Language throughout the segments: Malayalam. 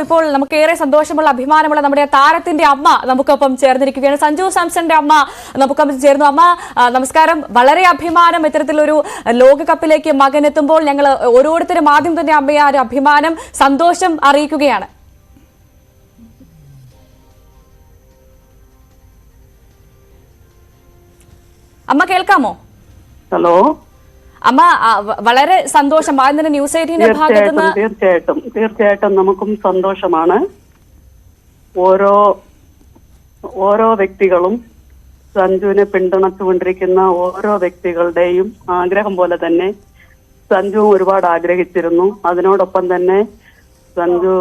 ഇപ്പോൾ നമുക്ക് ഏറെ സന്തോഷമുള്ള അഭിമാനമുള്ള നമ്മുടെ താരത്തിന്റെ അമ്മ നമുക്കൊപ്പം ചേർന്നിരിക്കുകയാണ്. സഞ്ജു സാംസന്റെ അമ്മ നമുക്കൊപ്പം ചേർന്നു. അമ്മ നമസ്കാരം. വളരെ അഭിമാനം, ഇത്തരത്തിലൊരു ലോകകപ്പിലേക്ക് മകൻ എത്തുമ്പോൾ ഞങ്ങൾ ഓരോരുത്തരും ആദ്യം തന്നെ അമ്മയെ ആ ഒരു അഭിമാനം, സന്തോഷം അറിയിക്കുകയാണ്. അമ്മ കേൾക്കാമോ? ഹലോ അമ്മ, വളരെ സന്തോഷം. ആദ്യം തന്നെ ന്യൂസ് 18 ഭാഗത്ത് നിന്ന് തീർച്ചയായിട്ടും നമുക്കും സന്തോഷമാണ്. ഓരോ വ്യക്തികളും സഞ്ജുവിനെ പിന്തുണച്ചുകൊണ്ടിരിക്കുന്ന ഓരോ വ്യക്തികളുടെയും ആഗ്രഹം പോലെ തന്നെ സഞ്ജുവും ഒരുപാട് ആഗ്രഹിച്ചിരുന്നു. അതിനോടൊപ്പം തന്നെ സഞ്ജു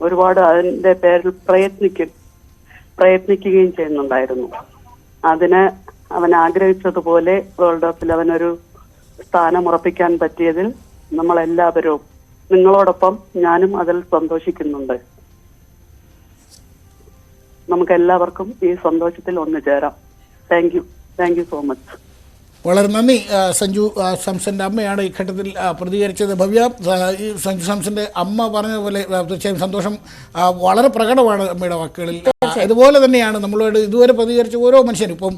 ഒരുപാട് അതിന്റെ പേരിൽ പ്രയത്നിക്കുകയും ചെയ്യുന്നുണ്ടായിരുന്നു. അതിന് അവൻ ആഗ്രഹിച്ചതുപോലെ വേൾഡ് കപ്പിൽ അവനൊരു സ്ഥാനം ഉറപ്പിക്കാൻ പറ്റിയതിൽ നമ്മളെല്ലാവരും, നിങ്ങളോടൊപ്പം ഞാനും അതിൽ സന്തോഷിക്കുന്നുണ്ട്. നമുക്ക് എല്ലാവർക്കും ഈ സന്തോഷത്തിൽ ഒന്നുചേരാം. Thank you so much. വളരെ നന്ദി. സഞ്ജു സാംസന്റെ അമ്മയാണ് ഈ ഘട്ടത്തിൽ പ്രതികരിച്ചത്. ഭവ്യ, ഈ സഞ്ജു സാംസന്റെ അമ്മ പറഞ്ഞതുപോലെ തീർച്ചയായും സന്തോഷം വളരെ പ്രകടമാണ് അമ്മയുടെ വാക്കുകളിൽ. അതുപോലെ തന്നെയാണ് നമ്മളോട് ഇതുവരെ പ്രതികരിച്ച ഓരോ മനുഷ്യരും. ഇപ്പം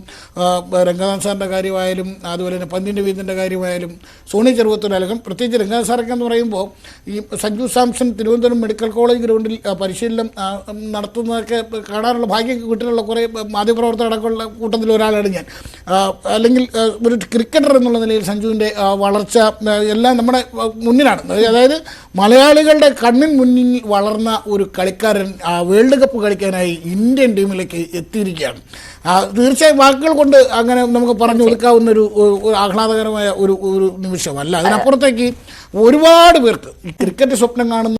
രംഗനാഥ് സാറിൻ്റെ കാര്യമായാലും അതുപോലെ തന്നെ പന്തിൻ്റെ വീതിൻ്റെ കാര്യമായാലും സോണി ചെറുവത്തൂരായാലും, പ്രത്യേകിച്ച് രംഗനാഥ് സാറൊക്കെ എന്ന് പറയുമ്പോൾ ഈ സഞ്ജു സാംസൺ തിരുവനന്തപുരം മെഡിക്കൽ കോളേജ് ഗ്രൗണ്ടിൽ പരിശീലനം നടത്തുന്നതൊക്കെ കാണാനുള്ള ഭാഗ്യം കിട്ടാനുള്ള കുറേ മാധ്യമപ്രവർത്തകർ അടക്കമുള്ള കൂട്ടത്തിൽ ഒരാളാണ് ഞാൻ. അല്ലെങ്കിൽ ഒരു ക്രിക്കറ്റർ എന്നുള്ള നിലയിൽ സഞ്ജുവിൻ്റെ വളർച്ച എല്ലാം നമ്മുടെ മുന്നിലാണ്. അതായത് മലയാളികളുടെ കണ്ണിന് മുന്നിൽ വളർന്ന ഒരു കളിക്കാരൻ വേൾഡ് കപ്പ് കളിക്കാനായി ഇന്ത്യൻ ടീമിലേക്ക് എത്തിയിരിക്കുകയാണ്. തീർച്ചയായും വാക്കുകൾ കൊണ്ട് അങ്ങനെ നമുക്ക് പറഞ്ഞു കൊടുക്കാവുന്ന ഒരു ആഹ്ലാദകരമായ ഒരു നിമിഷമല്ല. അതിനപ്പുറത്തേക്ക് ഒരുപാട് പേർക്ക് ഈ ക്രിക്കറ്റ് സ്വപ്നം കാണുന്ന